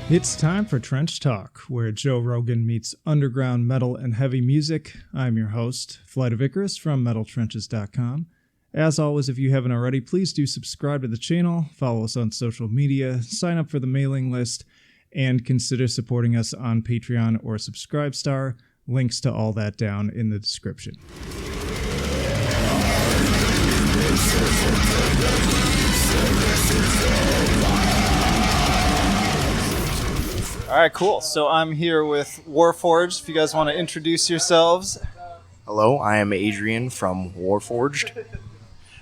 It's time for Trench Talk, where Joe Rogan meets underground metal and heavy music. I'm your host, Flight of Icarus from MetalTrenches.com. As always, if you haven't already, please do subscribe to the channel, follow us on social media, sign up for the mailing list, and consider supporting us on Patreon or Subscribestar. Links to all that down in the description. All right, cool. So I'm here with Warforged. If you guys want to introduce yourselves. Hello, I am Adrian from Warforged.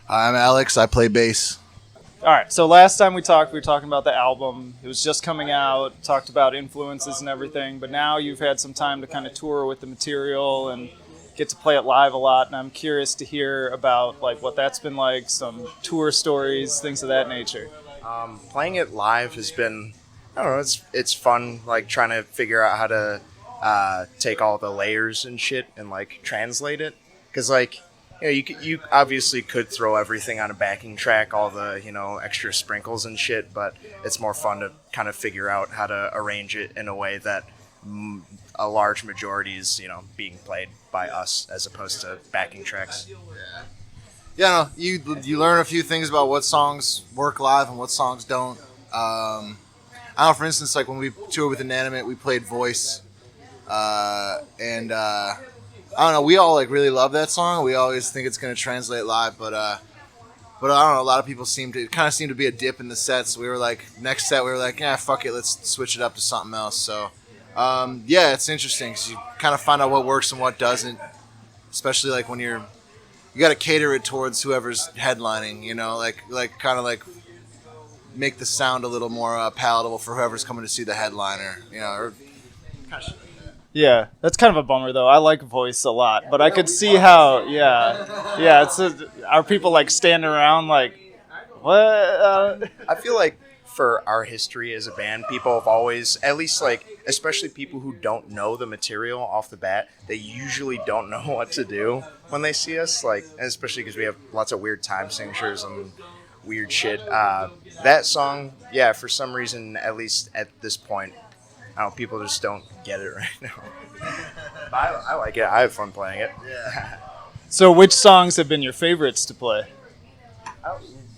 I'm Alex. I play bass. All right, so last time we were talking about the album. It was just coming out, talked about influences and everything, but now you've had some time to kind of tour with the material and get to play it live a lot, and I'm curious to hear about like what that's been like, some tour stories, things of that nature. Playing it live has been, I don't know, it's fun, like trying to figure out how to take all the layers and shit and like translate it, because like, you obviously could throw everything on a backing track, all the, extra sprinkles and shit, but it's more fun to kind of figure out how to arrange it in a way that a large majority is, being played by us as opposed to backing tracks. Yeah, no, you learn a few things about what songs work live and what songs don't. I don't know, for instance, like when we toured with Inanimate, we played Voice, and I don't know, we all like really love that song. We always think it's going to translate live, but I don't know, a lot of people seemed to be a dip in the sets. We were like, next set, we were like, yeah, fuck it, let's switch it up to something else. So, yeah, it's interesting because you kind of find out what works and what doesn't, especially like when you got to cater it towards whoever's headlining, like kind of like make the sound a little more palatable for whoever's coming to see the headliner, or kind of shit. Yeah, that's kind of a bummer though. I like Voice a lot, but I could see how, are people like standing around like, what? I feel like for our history as a band, people have always, at least like, especially people who don't know the material off the bat, they usually don't know what to do when they see us, like, especially because we have lots of weird time signatures and weird shit. That song, yeah, for some reason, at least at this point, I don't know, people just don't get it right now. I like it. I have fun playing it. Yeah. So which songs have been your favorites to play?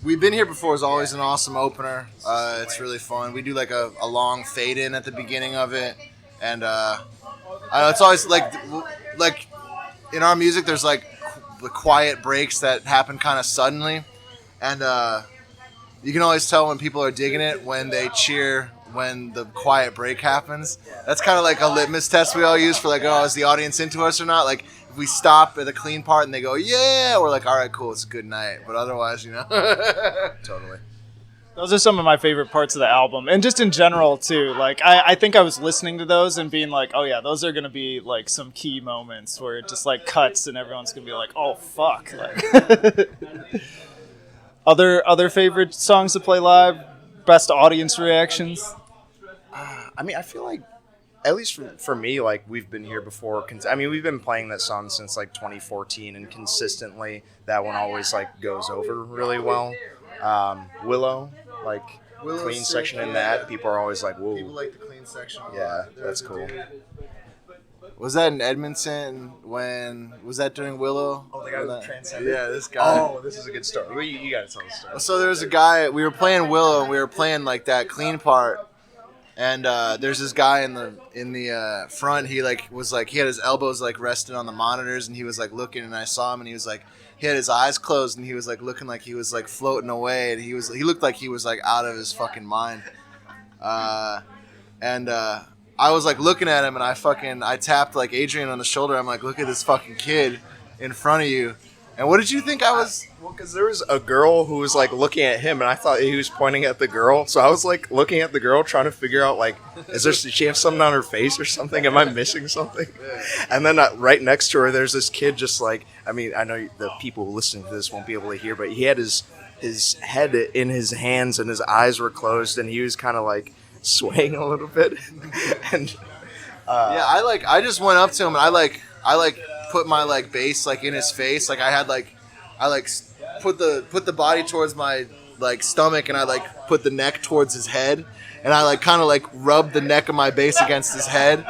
We've been here before. It's always an awesome opener. It's really fun. We do like a long fade in at the beginning of it, and I know it's always like in our music. There's like the quiet breaks that happen kind of suddenly, and you can always tell when people are digging it when they cheer when the quiet break happens. That's kind of like a litmus test we all use for like, oh, is the audience into us or not? Like if we stop at a clean part and they go, yeah, we're like, all right, cool, it's a good night. But otherwise, Totally. Those are some of my favorite parts of the album, and just in general too. Like I think I was listening to those and being like, oh yeah, those are gonna be like some key moments where it just like cuts and everyone's gonna be like, oh fuck. Like other favorite songs to play live, best audience reactions. I mean, I feel like, at least for me, like, we've been here before. We've been playing that song since, like, 2014, and consistently that one always, like, goes over really well. Willow, like, Willow's clean sick, section in yeah. that, people are always like, whoa. people like the clean section. Yeah, that's cool. Was that in Edmonton was that during Willow? Oh, the guy with the transcendent? Yeah, this guy. Oh, this is a good story. Well, you gotta tell the story. So there was a guy, we were playing Willow, and we were playing like that clean part, and there's this guy in the front. He like was like, he had his elbows like resting on the monitors, and he was like looking, and I saw him, and he was like, he had his eyes closed, and he was like looking like he was like floating away, and he looked like he was like out of his fucking mind, and I was like looking at him, and I tapped like Adrian on the shoulder. I'm like, look at this fucking kid in front of you. And what did you think I was? Well, because there was a girl who was like looking at him, and I thought he was pointing at the girl. So I was like looking at the girl, trying to figure out like, did she have something on her face or something? Am I missing something? And then right next to her, there's this kid just like, I mean, I know the people listening to this won't be able to hear, but he had his head in his hands and his eyes were closed, and he was kind of like swaying a little bit. And yeah, I just went up to him, and I put my like bass like in his face, like I put the body towards my like stomach, and I like put the neck towards his head, and I like kind of like rubbed the neck of my bass against his head,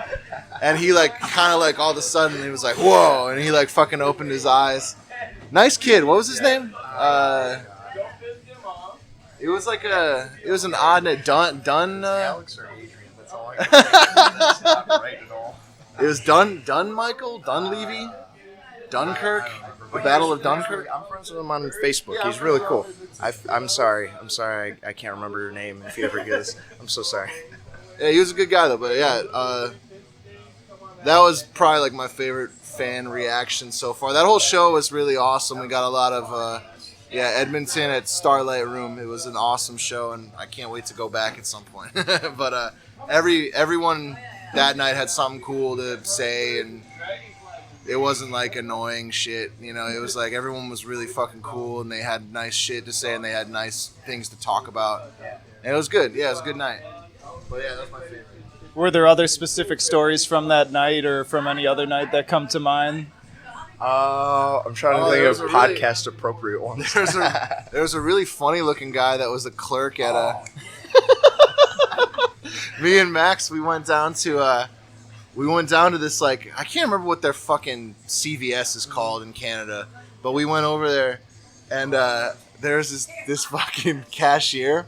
and he like kind of like all of a sudden he was like whoa, and he like fucking opened his eyes. Nice kid. What was his name? It was an odd name. Dun. Alex or Adrian? That's all I can think. It's not right at all. It was Michael Dunleavy, Dunkirk, the Battle of Dunkirk. I'm friends with him on Facebook. He's really cool. I'm sorry. I can't remember your name. If you ever get this, I'm so sorry. Yeah, he was a good guy though. But yeah, that was probably like my favorite fan reaction so far. That whole show was really awesome. We got a lot of Edmonton at Starlight Room. It was an awesome show, and I can't wait to go back at some point. But everyone that night had something cool to say, and it wasn't like annoying shit. You know, it was like everyone was really fucking cool, and they had nice shit to say, and they had nice things to talk about. And it was good. Yeah, it was a good night. But yeah, that was my favorite. Were there other specific stories from that night or from any other night that come to mind? I'm trying to think of podcast appropriate ones. There was a really funny looking guy that was a clerk at a. Me and Max, we went down to this, like, I can't remember what their fucking CVS is called in Canada, but we went over there, and there's this fucking cashier,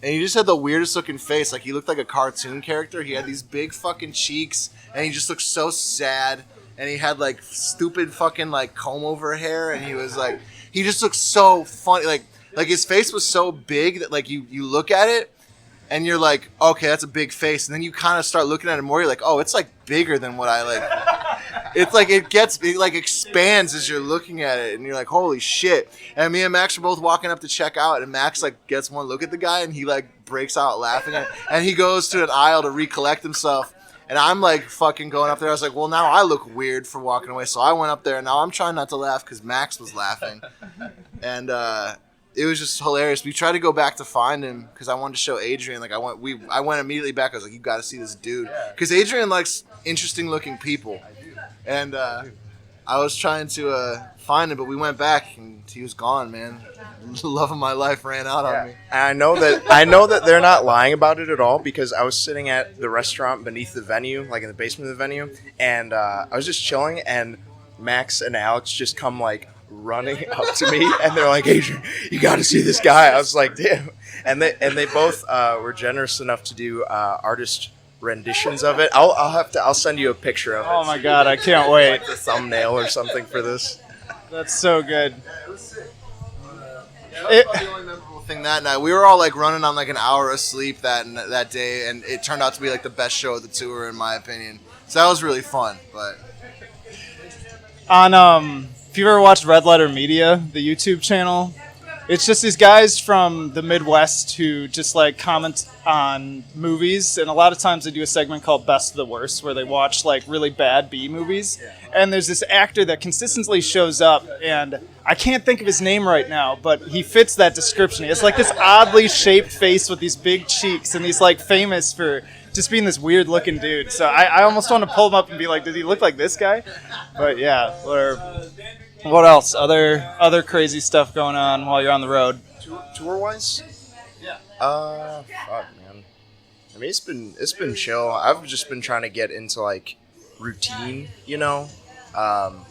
and he just had the weirdest looking face. Like, he looked like a cartoon character. He had these big fucking cheeks, and he just looked so sad, and he had like stupid fucking like comb over hair, and he just looked so funny. Like his face was so big that like you look at it and you're like, okay, that's a big face, and then you kind of start looking at it more. You're like, oh, it's like bigger than what I like. It's like it like expands as you're looking at it, and you're like, holy shit. And me and Max were both walking up to check out, and Max like gets one look at the guy, and he like breaks out laughing, and he goes to an aisle to recollect himself. And I'm like fucking going up there. I was like, well, now I look weird for walking away. So I went up there, and now I'm trying not to laugh because Max was laughing. And it was just hilarious. We tried to go back to find him because I wanted to show Adrian. Like I went immediately back. I was like, you got to see this dude, because Adrian likes interesting looking people. And I was trying to find him, but we went back, and he was gone, man. The love of my life ran out on me. And I know that they're not lying about it at all, because I was sitting at the restaurant beneath the venue, like in the basement of the venue, and I was just chilling, and Max and Alex just come like running up to me, and they're like, Adrian, you got to see this guy. I was like, damn. And they both were generous enough to do artist renditions of it. I'll send you a picture of it. Oh my god, I can't wait. Like the thumbnail or something for this. That's so good. That was the only memorable thing that night. We were all like running on like an hour of sleep that day, and it turned out to be like the best show of the tour, in my opinion. So that was really fun. But if you ever watched Red Letter Media, the YouTube channel, it's just these guys from the Midwest who just like comment on movies, and a lot of times they do a segment called Best of the Worst, where they watch like really bad B movies. And there's this actor that consistently shows up, and I can't think of his name right now, but he fits that description. He has like this oddly shaped face with these big cheeks, and he's like famous for just being this weird looking dude. So I almost want to pull him up and be like, did he look like this guy? But yeah, or what else? Other crazy stuff going on while you're on the road? Tour wise? Yeah. Fuck, man. I mean, it's been chill. I've just been trying to get into like routine, you know. And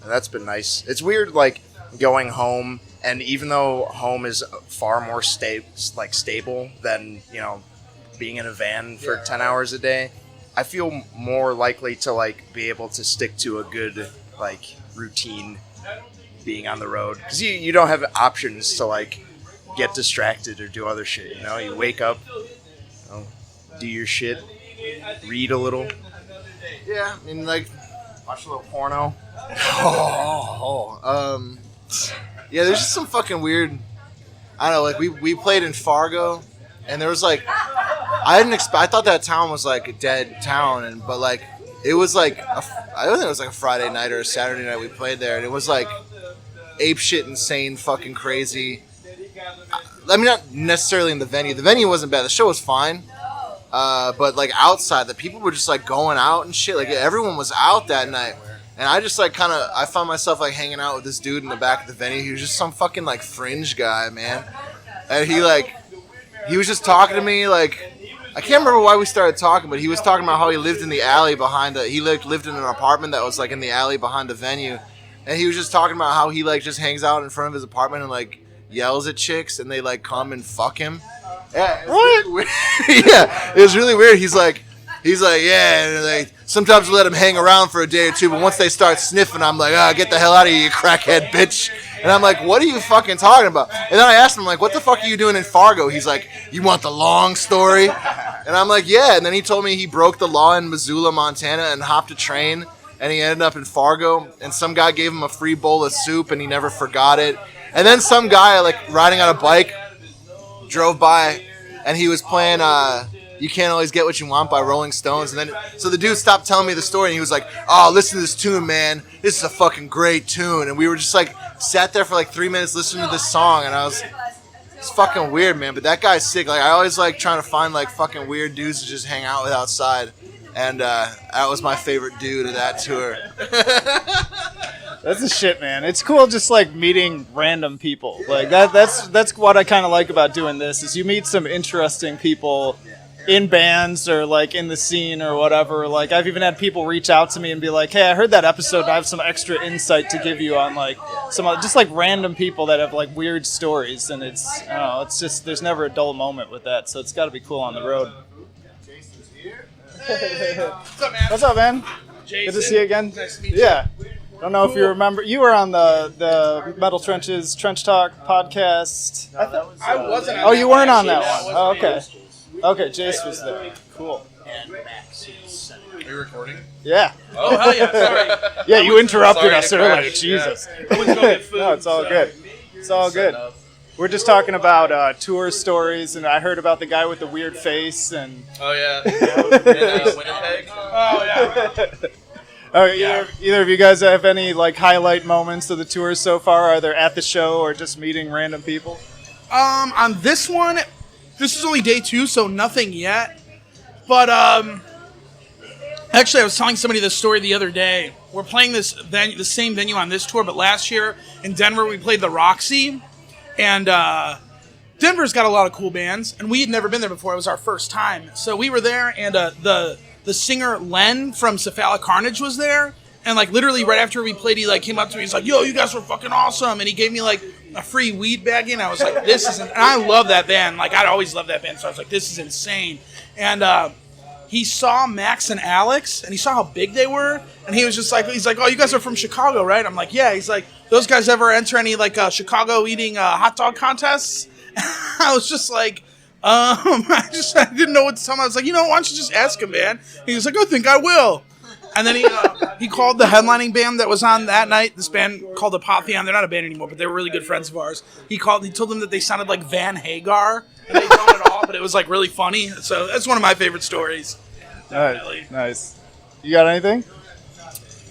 that's been nice. It's weird, like going home, and even though home is far more stable than, you know, being in a van for 10 hours a day, I feel more likely to like be able to stick to a good like routine being on the road, because you don't have options to like get distracted or do other shit. You know, you wake up, you know, do your shit, read a little. Yeah, I mean, like, watch a little porno. Yeah, there's just some fucking weird. I don't know, like we played in Fargo, and there was like, I thought that town was like a dead town, but like it was like I don't think it was like a Friday night or a Saturday night we played there, and it was like ape shit insane fucking crazy. I mean, not necessarily in the venue. The venue wasn't bad. The show was fine. But like outside, the people were just like going out and shit. Like everyone was out that night. And I just like I found myself like hanging out with this dude in the back of the venue. He was just some fucking like fringe guy, man. and he was just talking to me like. I can't remember why we started talking, but he was talking about how he lived in the alley behind he lived in an apartment that was like in the alley behind the venue, and he was just talking about how he like just hangs out in front of his apartment and like yells at chicks and they like come and fuck him. Yeah, what? Yeah, it was really weird. He's like, yeah, and like sometimes we let him hang around for a day or two, but once they start sniffing, I'm like, get the hell out of here, you crackhead bitch. And I'm like, what are you fucking talking about? And then I asked him, like, what the fuck are you doing in Fargo? He's like, you want the long story? And I'm like, yeah. And then he told me he broke the law in Missoula, Montana, and hopped a train, and he ended up in Fargo, and some guy gave him a free bowl of soup, and he never forgot it. And then some guy, like, riding on a bike, drove by, and he was playing You Can't Always Get What You Want by Rolling Stones. And then, so the dude stopped telling me the story, and he was like, oh, listen to this tune, man. This is a fucking great tune. And we were just like, sat there for like 3 minutes listening to this song, and it's fucking weird, man. But that guy's sick. Like, I always like trying to find like fucking weird dudes to just hang out with outside. And that was my favorite dude of that tour. That's the shit, man. It's cool just like meeting random people. Like that's what I kind of like about doing this is you meet some interesting people in bands or like in the scene or whatever. Like I've even had people reach out to me and be like, "Hey, I heard that episode and I have some extra insight to give you on like some just like random people that have like weird stories." And it's I don't know, it's just there's never a dull moment with that. So it's got to be cool on the road. What's up, man? What's up, man? Jason. Good to see you again. Nice to meet you. Yeah. Don't know if you remember. You were on the Metal Trenches Trench Talk podcast. I wasn't. Oh, you weren't on that actually. one. Oh, okay. Okay, Jace was there. Cool. Are you recording? Yeah. Oh, hell yeah. Sorry. Yeah, you interrupted Sorry us to earlier. crash. Jesus. I went to go get food. No, it's all so. good. It's all good. We're just talking about tour stories, and I heard about the guy with the weird face, and Oh yeah. In Winnipeg. Oh, yeah. either of you guys have any like highlight moments of the tour so far, either at the show or just meeting random people? On this one, this is only day 2, so nothing yet. But, actually, I was telling somebody this story the other day. We're playing the same venue on this tour, but last year in Denver, we played the Roxy. And Denver's got a lot of cool bands, and we had never been there before. It was our first time. So we were there, and the singer Len from Cephalic Carnage was there. And like literally right after we played, he like came up to me. He's like, "Yo, you guys were fucking awesome!" And he gave me like a free weed baggie. And I was like, "This is," and I love that band. Like I'd always loved that band, so I was like, "This is insane." And he saw Max and Alex, and he saw how big they were, and he was just like, he's like, "Oh, you guys are from Chicago, right?" I'm like, "Yeah." He's like, "Those guys ever enter any like Chicago eating hot dog contests?" I was just like, I didn't know what to tell him. I was like, why don't you just ask him, man? He was like, "I think I will." And then he called the headlining band that was on that night. This band called Apotheon. They're not a band anymore, but they were really good friends of ours. He told them that they sounded like Van Hagar, and they don't at all, but it was like really funny. So that's one of my favorite stories. Definitely. Nice. You got anything?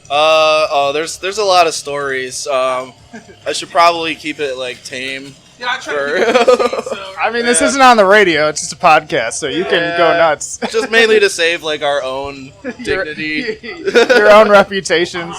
There's a lot of stories. I should probably keep it like tame. Yeah, I try to keep it easy, so. I mean, this isn't on the radio; it's just a podcast, so you can go nuts. Just mainly to save like our own dignity. Your own reputations.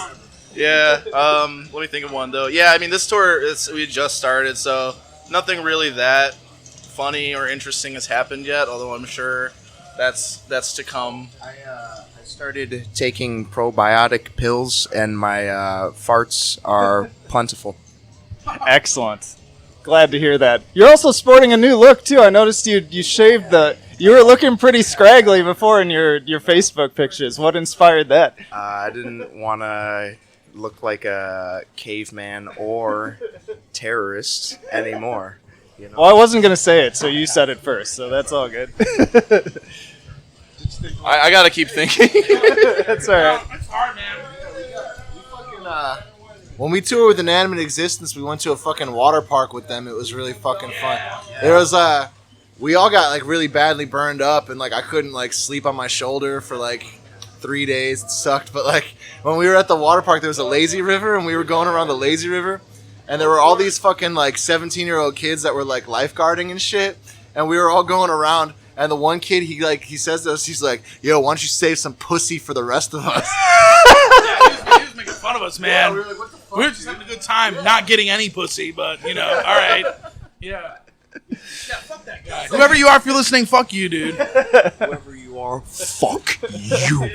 Yeah. Let me think of one though. Yeah, I mean this tour we just started, so nothing really that funny or interesting has happened yet. Although I'm sure that's to come. I started taking probiotic pills, and my farts are plentiful. Excellent. Glad to hear that. You're also sporting a new look too. I noticed you shaved you were looking pretty scraggly before in your Facebook pictures. What inspired that? I didn't want to look like a caveman or terrorist anymore. Well, I wasn't going to say it, so you said it first, so that's all good. I gotta keep thinking. That's all right. It's hard, man. When we toured with Inanimate Existence, we went to a fucking water park with them. It was really fucking fun. There was we all got like really badly burned up, and like I couldn't like sleep on my shoulder for like 3 days. It sucked. But like when we were at the water park, there was a lazy river, and we were going around the lazy river, and there were all these fucking like 17-year-old kids that were like lifeguarding and shit, and we were all going around. And the one kid, he says to us, he's like, "Yo, why don't you save some pussy for the rest of us?" Yeah, he was making fun of us, man. we were like, what the fuck? We were just having a good time, not getting any pussy, but, all right. Yeah. Yeah, fuck that guy. Whoever you are, if you're listening, fuck you, dude. Whoever you are, fuck you.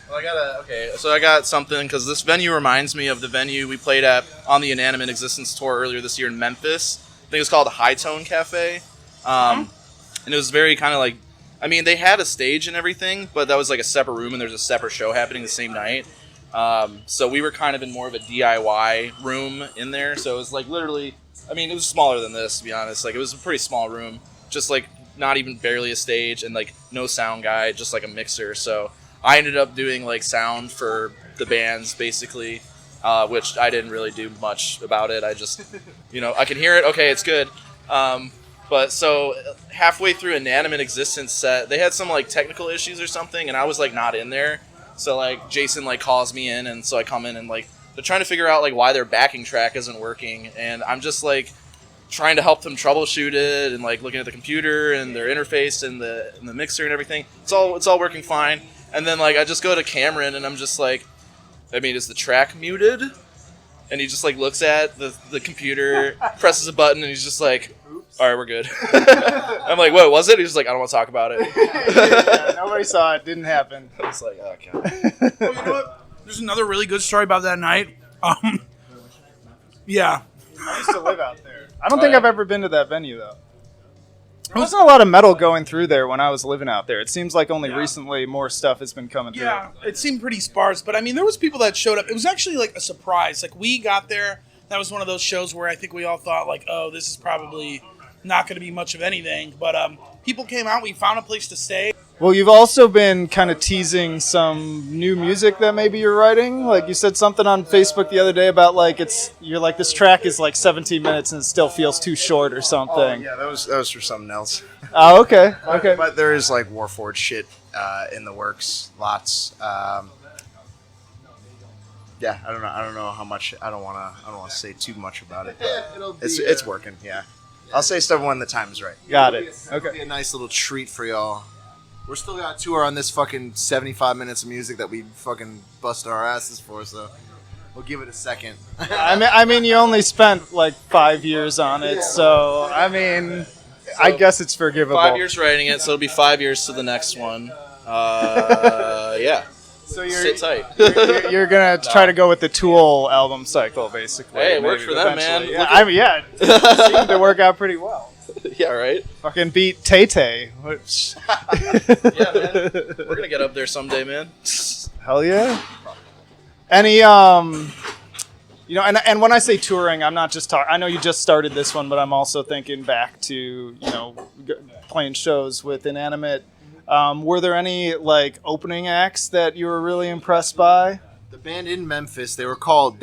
Well, so I got something because this venue reminds me of the venue we played at on the Inanimate Existence tour earlier this year in Memphis. I think it was called the High Tone Cafe, and it was very kind of like, I mean, they had a stage and everything, but that was like a separate room, and there's a separate show happening the same night. So we were kind of in more of a DIY room in there. So it was like literally, I mean, it was smaller than this, to be honest. Like, it was a pretty small room, just like not even barely a stage, and like no sound guy, just like a mixer. So I ended up doing like sound for the bands basically, which I didn't really do much about it. I just, I can hear it. Okay, it's good. But so halfway through Inanimate Existence set, they had some like technical issues or something, and I was like not in there. So like Jason like calls me in, and so I come in and like they're trying to figure out like why their backing track isn't working, and I'm just like trying to help them troubleshoot it and like looking at the computer and their interface and the mixer and everything. It's all working fine. And then, like, I just go to Cameron, and I'm just like, I mean, is the track muted? And he just, like, looks at the computer, presses a button, and he's just like, all right, we're good. I'm like, what was it? He's like, I don't want to talk about it. Yeah, nobody saw it. Didn't happen. I was like, oh, God. Well, you know what? There's another really good story about that night. Yeah. I used to live out there. I don't think I've ever been to that venue, though. There wasn't a lot of metal going through there when I was living out there. It seems like only recently more stuff has been coming through. Yeah, it seemed pretty sparse, but I mean, there was people that showed up. It was actually like a surprise. Like, we got there, that was one of those shows where I think we all thought like, oh, this is probably not going to be much of anything. But people came out, we found a place to stay. Well, you've also been kind of teasing some new music that maybe you're writing. Like, you said something on Facebook the other day about like you're like, this track is like 17 minutes and it still feels too short or something. Oh, yeah, that was for something else. Oh, okay. Okay. But there is like Warforged shit in the works, lots. Yeah, I don't know how much. I don't want to say too much about it. But it's working. Yeah, I'll say stuff when the time is right. Got it. It'll be a nice little treat for y'all. We're still got a tour on this fucking 75 minutes of music that we fucking busted our asses for, so we'll give it a second. I mean, you only spent like 5 years on it, so I mean, I guess it's forgivable. 5 years writing it, so it'll be 5 years to the next one. Yeah. So sit tight. you're gonna try to go with the Tool album cycle, basically. Hey, it worked for them, man. Yeah, I mean, yeah, it seemed to work out pretty well. Yeah, right? Fucking beat Tay-Tay. Which... Yeah, man. We're going to get up there someday, man. Hell yeah. Any, and when I say touring, I'm not just talking, I know you just started this one, but I'm also thinking back to, playing shows with Inanimate. Were there any, like, opening acts that you were really impressed by? The band in Memphis, they were called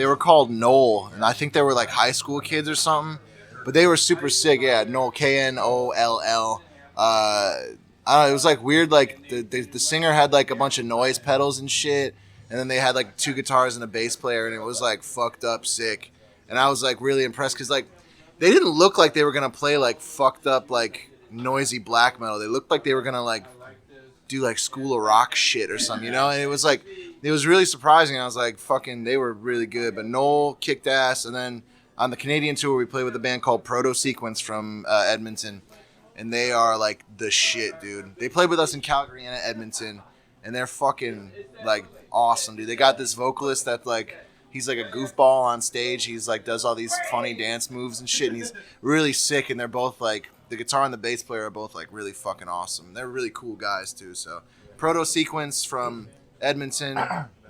Knoll, and I think they were like high school kids or something. But they were super sick, yeah. Knoll, Knoll. I don't know, it was like weird. Like the singer had like a bunch of noise pedals and shit, and then they had like 2 guitars and a bass player, and it was like fucked up sick. And I was like really impressed because like they didn't look like they were gonna play like fucked up like noisy black metal. They looked like they were gonna like do like School of Rock shit or something, And it was like it was really surprising. I was like, fucking, they were really good. But Knoll kicked ass, and then on the Canadian tour, we played with a band called Proto Sequence from Edmonton, and they are like the shit, dude. They played with us in Calgary and Edmonton, and they're fucking like awesome, dude. They got this vocalist that like he's like a goofball on stage. He's like does all these funny dance moves and shit, and he's really sick. And they're both like the guitar and the bass player are both like really fucking awesome. They're really cool guys too. So Proto Sequence from Edmonton,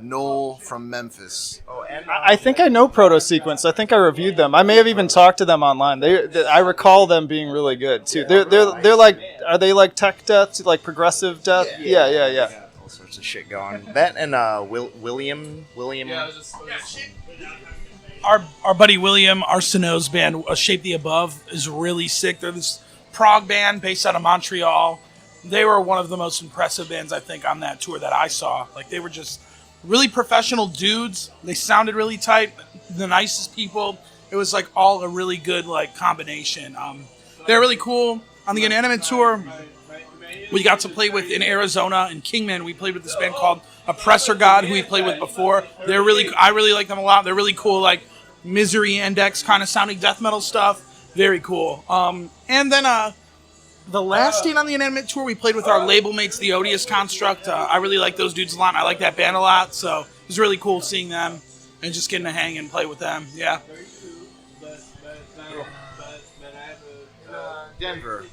Knoll from Memphis. Oh, and I think I know Proto Sequence. I think I reviewed them. I may have even talked to them online. I recall them being really good too. They're like, are they like tech death, like progressive death? Yeah. All sorts of shit going. That and William. Our buddy William Arsenault's band, Shape the Above, is really sick. They're this prog band based out of Montreal. They were one of the most impressive bands, I think, on that tour that I saw. Like, they were just really professional dudes. They sounded really tight, the nicest people. It was, like, all a really good, like, combination. They're really cool. On the Inanimate tour, we got to play with, in Arizona, in Kingman, we played with this band called Oppressor God, who we played with before. I really like them a lot. They're really cool, like, Misery Index kind of sounding death metal stuff. Very cool. And then the last date on the Inanimate tour, we played with our label mates, the Odious Construct. I really like those dudes a lot, and I like that band a lot, so it was really cool seeing them and just getting to hang and play with them. Yeah. Denver.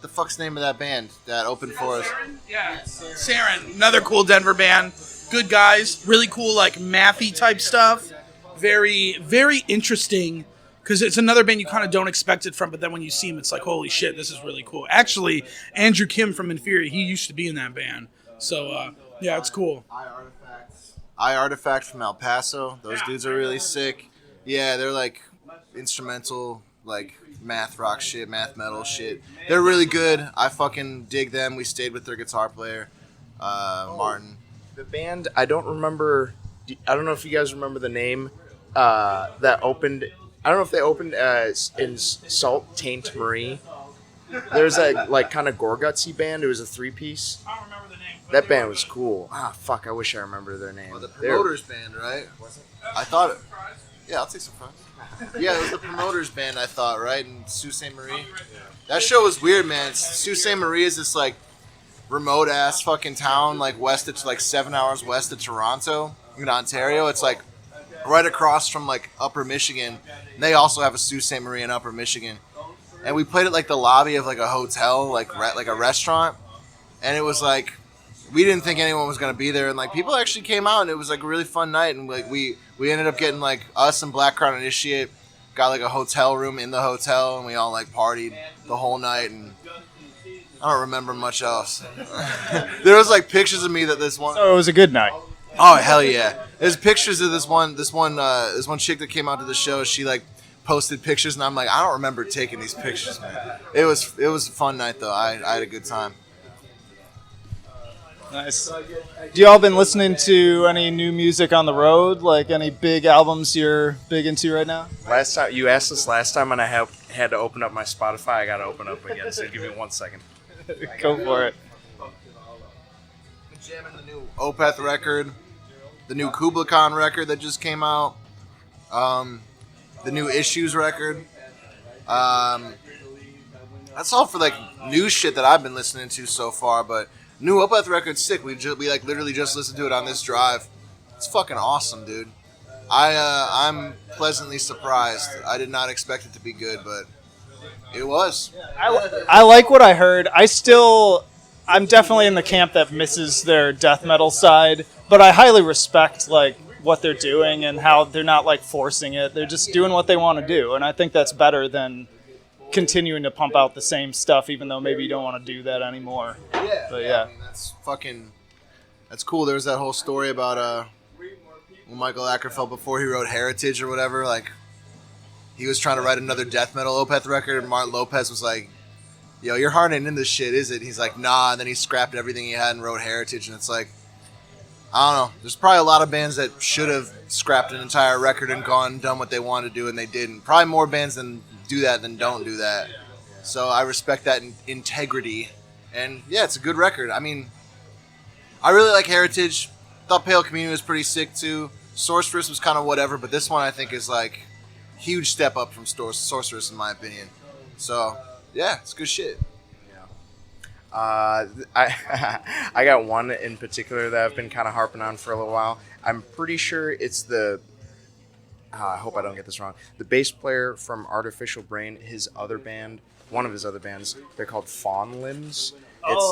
The fuck's the name of that band that opened for us? Yeah, Saren, another cool Denver band. Good guys, really cool, like mathy type stuff. Very, very interesting, because it's another band you kind of don't expect it from, but then when you see them, it's like, holy shit, this is really cool. Actually, Andrew Kim from Inferior, he used to be in that band. So, yeah, it's cool. I Artifact from El Paso. Those dudes are really sick. Yeah, they're like instrumental, like math rock shit, math metal shit. They're really good. I fucking dig them. We stayed with their guitar player, Martin. The band, I don't remember. I don't know if you guys remember the name that opened. I don't know if they opened in Salt Taint Marie. There's a like kind of Gorgutsy band. It was a 3-piece. I don't remember the name. That band was cool. Ah, fuck! I wish I remember their name. Oh, the Promoters band, right? I thought it. Yeah, I'll take some fun. Yeah, it was the Promoters band, I thought, right? In Sault Ste. Marie. That show was weird, man. Sault Ste. Marie is this like remote ass fucking town, like west. It's like 7 hours west of Toronto in Ontario. It's like right across from like Upper Michigan. And they also have a Sault Ste. Marie in Upper Michigan. And we played at like the lobby of like a hotel, like a restaurant. And it was like we didn't think anyone was gonna be there, and like people actually came out, and it was like a really fun night. And like we ended up getting like us and Black Crown Initiate got like a hotel room in the hotel, and we all like partied the whole night. And I don't remember much else. There was like pictures of me that this one. So it was a good night. Oh hell yeah! There's pictures of this one chick that came out to the show. She like posted pictures, and I'm like, I don't remember taking these pictures, man. It was a fun night though. I had a good time. Nice. Do y'all been listening to any new music on the road? Like any big albums you're big into right now? Last time you asked this last time, and I had to open up my Spotify. I got to open up again. So give me 1 second. Go for it. Jamming the new Opeth record, the new Kubla Khan record that just came out, the new Issues record. That's all for like new shit that I've been listening to so far, but new Opeth record's sick. We like literally just listened to it on this drive. It's fucking awesome, dude. I'm pleasantly surprised. I did not expect it to be good, but it was. I like what I heard. I'm definitely in the camp that misses their death metal side, but I highly respect like what they're doing and how they're not like forcing it. They're just doing what they want to do, and I think that's better than continuing to pump out the same stuff, even though maybe you don't want to do that anymore. Yeah, but yeah. I mean, that's cool. There was that whole story about Michael Ackerfeld before he wrote Heritage or whatever. Like, he was trying to write another death metal Opeth record, and Martin Lopez was like, "Yo, you're hard ain't in this shit, is it?" And he's like, "Nah." And then he scrapped everything he had and wrote Heritage, and it's like, I don't know. There's probably a lot of bands that should have scrapped an entire record and gone and done what they wanted to do, and they didn't. Probably more bands than do that than don't do that. So I respect that integrity. And yeah, it's a good record. I mean, I really like Heritage. Thought Pale Communion was pretty sick too. Sorceress was kind of whatever, but this one I think is like huge step up from Sorceress in my opinion. So yeah, it's good shit. I I got one in particular that I've been kind of harping on for a little while. I'm pretty sure it's the. I hope I don't get this wrong. The bass player from Artificial Brain, his other band, one of his other bands, they're called Fawn Limbs.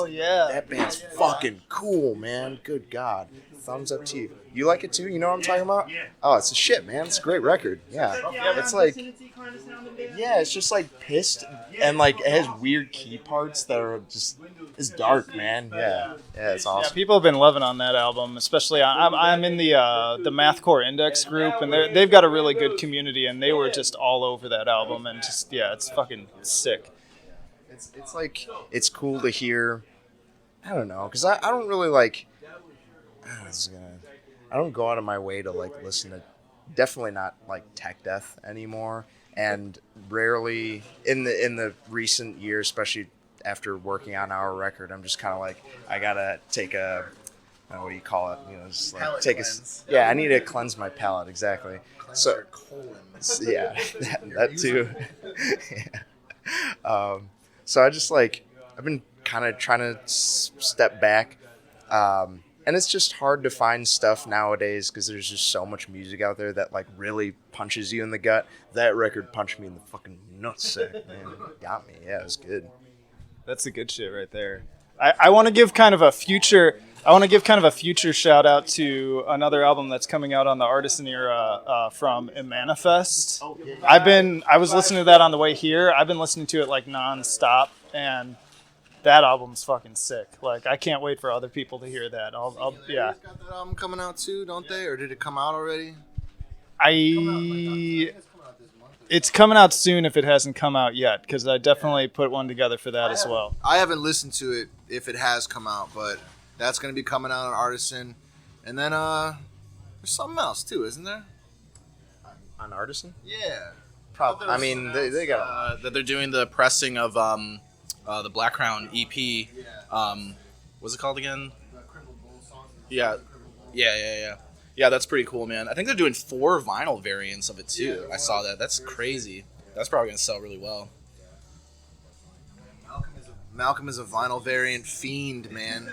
Yeah. That band's fucking cool, man. Good God. Thumbs up to you. You like it too? You know what I'm talking about? Yeah. Oh, it's a shit, man. It's a great record. Yeah. It's like, yeah, it's just like pissed and like it has weird key parts that are just, it's dark, man. Yeah. Yeah, it's awesome. Yeah, people have been loving on that album, especially I'm in the Mathcore Index group, and they've got a really good community, and they were just all over that album, and just, yeah, it's fucking sick. It's like, it's cool to hear, I don't know, because I don't really like, I don't go out of my way to like listen to, definitely not like tech death anymore, and rarely in the recent years, especially after working on our record, I'm just kind of like, I gotta take a what do you call it? You know, just like Palate take cleanse. I need to cleanse my palate, exactly. So, yeah, that too. Yeah. So I just I've been kind of trying to step back, and it's just hard to find stuff nowadays because there's just so much music out there that really punches you in the gut. That record punched me in the fucking nutsack, man. Got me. Yeah, it was good. That's the good shit right there. I want to give kind of a future. I want to give kind of a future shout out to another album that's coming out on the Artisan era from Manifest. I was listening to that on the way here. I've been listening to it nonstop, and that album's fucking sick. I can't wait for other people to hear that. Yeah. Got that album coming out too, don't they? Or did it come out already? It's coming out soon if it hasn't come out yet, because I definitely put one together for that as well. I haven't listened to it if it has come out, but that's going to be coming out on Artisan. And then there's something else too, isn't there? On Artisan? Yeah. Probably. I mean, they got that they're doing the pressing of the Black Crown EP. What's it called again? Yeah. Yeah, that's pretty cool, man. I think they're doing 4 vinyl variants of it too. I saw that. That's crazy. That's probably gonna sell really well. Malcolm is a vinyl variant fiend, man.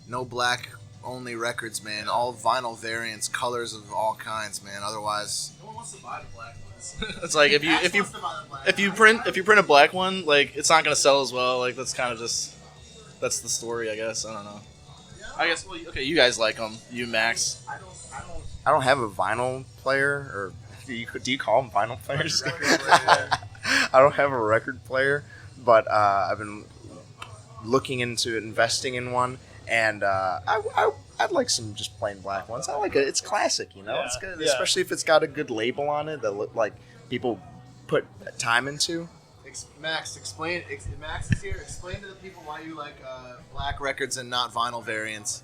No black only records, man. All vinyl variants, colors of all kinds, man. Otherwise, no one wants to buy the black ones. It's like if you print a black one, it's not gonna sell as well. That's kind of that's the story, I guess. I don't know. I guess okay, you guys like them, you Max. I don't have a vinyl player, or do you call them vinyl players? I don't have a record player, but I've been looking into investing in one, and I'd like some just plain black ones. I like it. It's classic, you know. Yeah, it's good, yeah. especially if it's got a good label on it that look like people put time into. Max is here. Explain to the people why you like black records and not vinyl variants.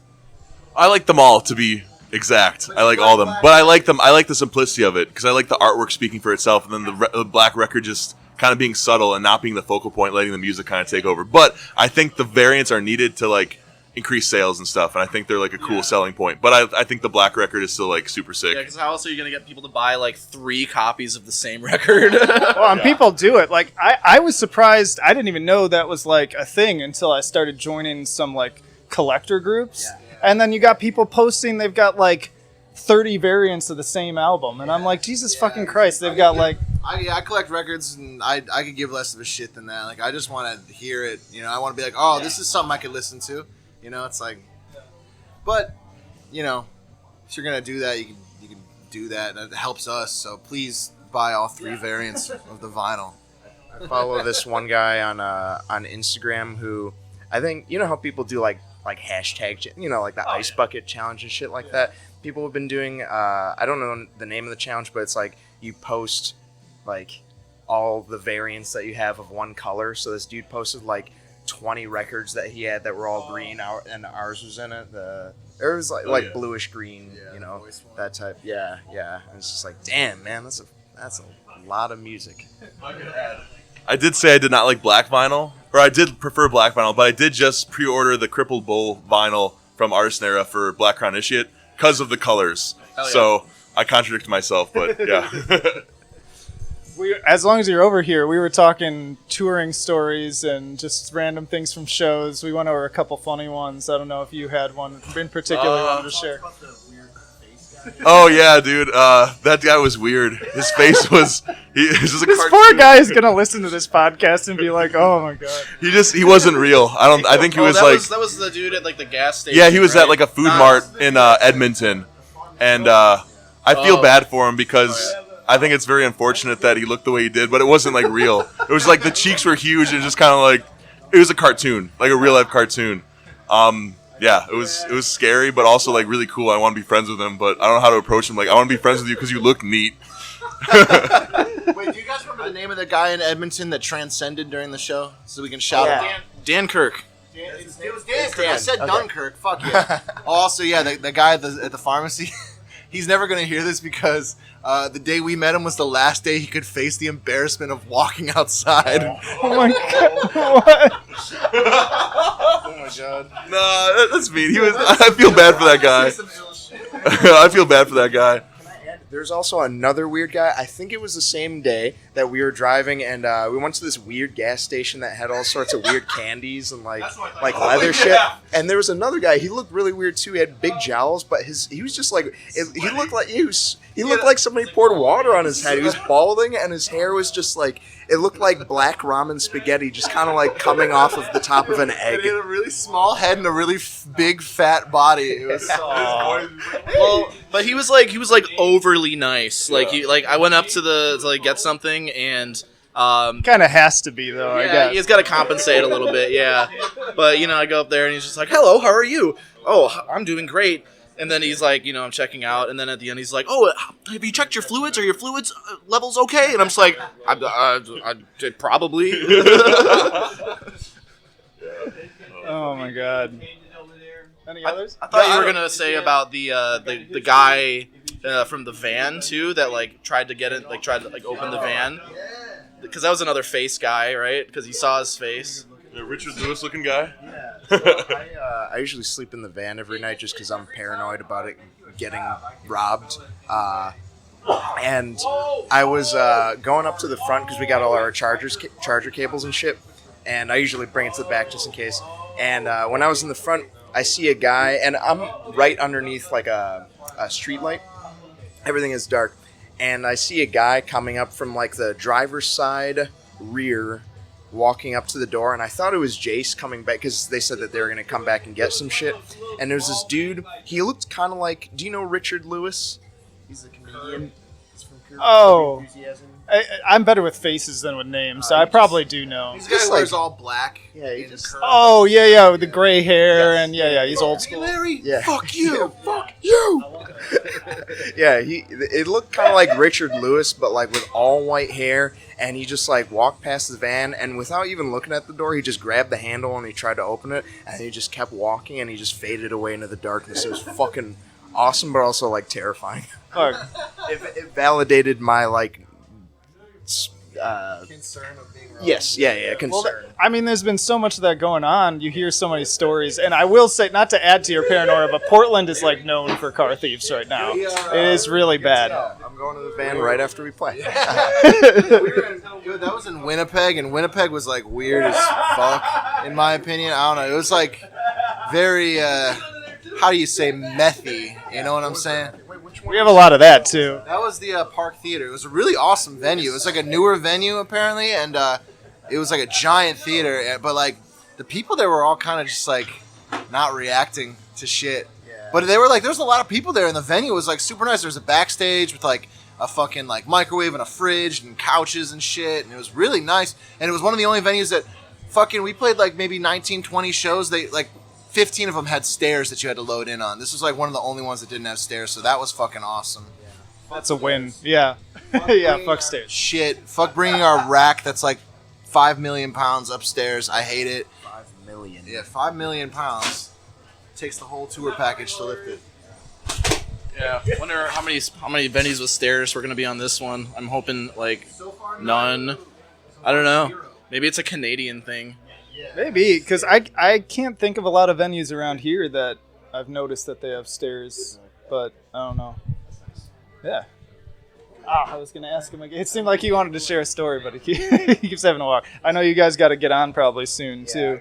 I like them all, to be exact. I like all of them, but I like them. I like the simplicity of it because I like the artwork speaking for itself, and then the black record just kind of being subtle and not being the focal point, letting the music kind of take over. But I think the variants are needed to increase sales and stuff, and I think they're a cool selling point. But I think the black record is still super sick. Yeah, because how else are you gonna get people to buy 3 copies of the same record? Well, and people do it. I was surprised. I didn't even know that was a thing until I started joining some collector groups. Yeah. And then you got people posting they've got 30 variants of the same album, and I'm like, Jesus fucking Christ, they've got I collect records, and I could give less of a shit than that. I just want to hear it. I want to be this is something I could listen to. It's but if you're gonna do that, you can do that. And it helps us. So please buy all 3 variants of the vinyl. I follow this one guy on Instagram who I think how people do hashtag, the ice bucket challenge and shit like that. People have been doing, I don't know the name of the challenge, but it's you post all the variants that you have of one color. So this dude posted 20 records that he had that were all green, and ours was in it. It was bluish green, that type. Yeah. And it's just damn, man, that's a lot of music. I did say I did not like black vinyl, or I did prefer black vinyl, but I did just pre-order the Crippled Bull vinyl from Artisan Era for Black Crown Initiate because of the colors. Hell yeah. So I contradict myself, but yeah. As long as you're over here, we were talking touring stories and just random things from shows. We went over a couple funny ones. I don't know if you had one in particular you wanted to share. Oh yeah, dude. That guy was weird. His face was. He was just a This cartoon. poor guy is gonna listen to this podcast and be like, "Oh my god." He wasn't real. I think he was that was the dude at the gas station. Yeah, he was right? at a food mart in Edmonton, and I feel bad for him because I think it's very unfortunate that he looked the way he did, but it wasn't real. It was the cheeks were huge and just kind of it was a cartoon, a real life cartoon. Yeah, it was scary, but also really cool. I want to be friends with him, but I don't know how to approach him. I want to be friends with you because you look neat. Wait, do you guys remember the name of the guy in Edmonton that transcended during the show? So we can shout him. Dan Kirk. It was Dan Kirk. I said Dunkirk. Fuck yeah. Also, yeah, the guy at the pharmacy. he's never going to hear this because the day we met him was the last day he could face the embarrassment of walking outside. Oh my god! What? Oh my god. No, that's mean. I feel bad for that guy. I feel bad for that guy. There's also another weird guy. I think it was the same day that we were driving, and we went to this weird gas station that had all sorts of weird candies and like leather shit. And there was another guy. He looked really weird too. He had big jowls, but he was just like he looked like he looked like somebody poured water on his head. He was balding, and his hair was just like it looked like black ramen spaghetti, just kind of like coming off of the top of an egg. He had a really small head and a really big fat body. It was Well, but he was like overly nice. Like I went up to get something and Kind of has to be though. I guess he's got to compensate a little bit. Yeah, but I go up there and he's just like, "Hello, how are you?" "Oh, I'm doing great." And then he's like, I'm checking out. And then at the end, he's like, "Oh, have you checked your fluids? Are your fluids levels okay?" And I'm just like, I probably. Oh my god. Any others? I thought you were gonna say about the guy from the van too that tried to get it, tried to open the van, because that was another face guy, right? Because he saw his face. The Richard Lewis looking guy. I usually sleep in the van every night just because I'm paranoid about it getting robbed. And I was going up to the front because we got all our charger cables and shit. And I usually bring it to the back just in case. And when I was in the front, I see a guy, and I'm right underneath a street light. Everything is dark. And I see a guy coming up from the driver's side rear, walking up to the door, and I thought it was Jace coming back because they said that they were going to come back and get some shit. And there was this dude. He looked kind of like. Do you know Richard Lewis? He's a comedian. He's from Oh. Enthusiasm. I'm better with faces than with names, so I probably do know. This guy wears all black. Yeah, he just. Oh, yeah, with the gray hair, and yeah, he's old school. Larry, Yeah. fuck you. Fuck you. Yeah, it looked kind of like Richard Lewis, but with all white hair, and he just walked past the van, and without even looking at the door, he just grabbed the handle and he tried to open it, and he just kept walking, and he just faded away into the darkness. It was fucking awesome, but also terrifying. Fuck. It validated my Concern of being wrong. yes, yeah, concern. I mean, there's been so much of that going on. You hear so many stories, and I will say, not to add to your paranoia, but Portland is known for car thieves right now. It is really bad. I'm going to the van right after we play. Dude, that was in Winnipeg, and Winnipeg was weird as fuck, in my opinion. I don't know. It was very, how do you say, methy? You know what I'm saying? We have a lot of that too. That was the Park Theater. It was a really awesome venue. It was a newer venue apparently, and it was a giant theater. But the people there were all kind of just not reacting to shit. Yeah. But they were there was a lot of people there, and the venue was super nice. There was a backstage with a fucking microwave and a fridge and couches and shit, and it was really nice. And it was one of the only venues that we played maybe 19, 20 shows. They 15 of them had stairs that you had to load in on. This was one of the only ones that didn't have stairs, so that was fucking awesome. That's a win. Yeah. Yeah, fuck stairs. Shit. Fuck bringing our rack that's 5 million pounds upstairs. I hate it. 5 million. Yeah, 5 million pounds. Takes the whole tour package to lift it. Yeah, wonder how many venues with stairs we're gonna be on this one. I'm hoping none. I don't know. Maybe it's a Canadian thing. Maybe, because I can't think of a lot of venues around here that I've noticed that they have stairs, but I don't know. Yeah. I was going to ask him again. It seemed like he wanted to share a story, but he keeps having to walk. I know you guys got to get on probably soon, too.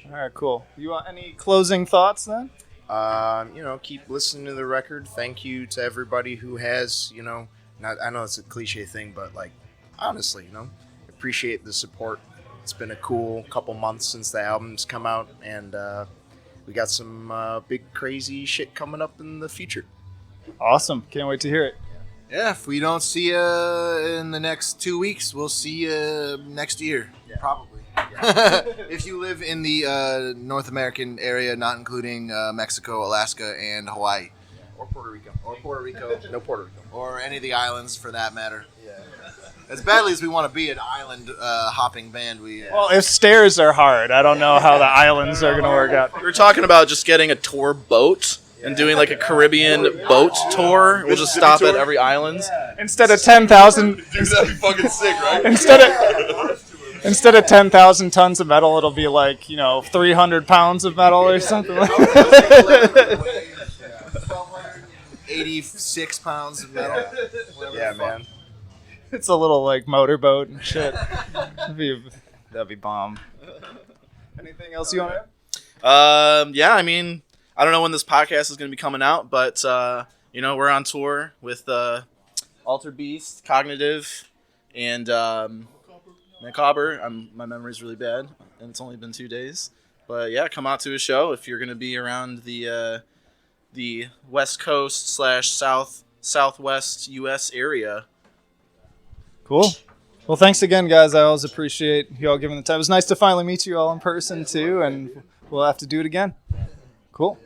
All right, cool. You want any closing thoughts then? Keep listening to the record. Thank you to everybody who has, I know it's a cliche thing, but honestly, appreciate the support. It's been a cool couple months since the album's come out, and we got some big crazy shit coming up in the future. Awesome. Can't wait to hear it. Yeah, if we don't see you in the next 2 weeks, we'll see you next year. Yeah. Probably. Yeah. If you live in the North American area, not including Mexico, Alaska, and Hawaii. Yeah. Or Puerto Rico. No Puerto Rico. Or any of the islands for that matter. Yeah. As badly as we want to be an island hopping band, Well, if stairs are hard, I don't know how the islands are going to work out. We were talking about just getting a tour boat and doing like a Caribbean boat tour. We'll just stop at every island. Instead of 10,000, Dude, that'd be fucking sick, right? instead of 10,000 tons of metal, it'll be like 300 pounds of metal or something. Like 86 pounds of metal. Yeah, man. It's a little like motorboat and shit. That'd be bomb. Anything else you want to add? Yeah, I mean, I don't know when this podcast is going to be coming out, but we're on tour with Alterbeast, Cognitive, and Macabre. My memory's really bad, and it's only been 2 days. But yeah, come out to a show if you're going to be around the West Coast / Southwest U.S. area. Cool. Well, thanks again, guys. I always appreciate you all giving the time. It was nice to finally meet you all in person, too, and we'll have to do it again. Cool.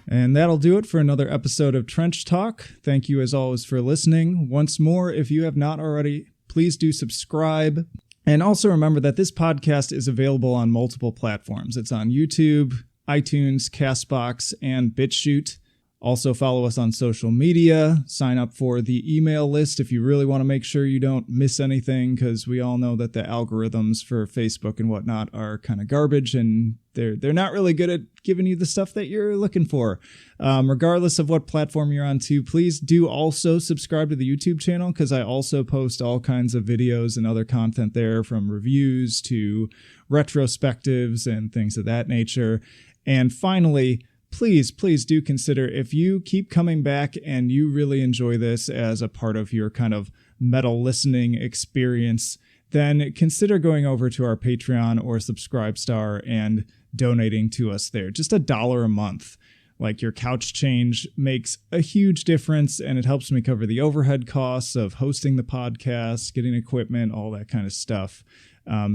And that'll do it for another episode of Trench Talk. Thank you as always for listening. Once more, if you have not already, please do subscribe. And also remember that this podcast is available on multiple platforms. It's on YouTube, iTunes, CastBox, and BitChute. Also follow us on social media. Sign up for the email list if you really want to make sure you don't miss anything, because we all know that the algorithms for Facebook and whatnot are kind of garbage, and they're not really good at giving you the stuff that you're looking for. Regardless of what platform you're on to, please do also subscribe to the YouTube channel, because I also post all kinds of videos and other content there, from reviews to retrospectives and things of that nature. And finally, please do consider, if you keep coming back and you really enjoy this as a part of your kind of metal listening experience, then consider going over to our Patreon or Subscribestar and donating to us there. Just $1 a month. Like, your couch change makes a huge difference, and it helps me cover the overhead costs of hosting the podcast, getting equipment, all that kind of stuff.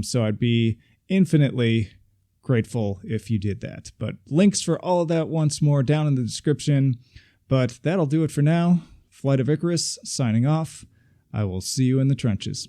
So I'd be infinitely grateful if you did that. But links for all of that once more down in the description. But that'll do it for now. Flight of Icarus signing off. I will see you in the trenches.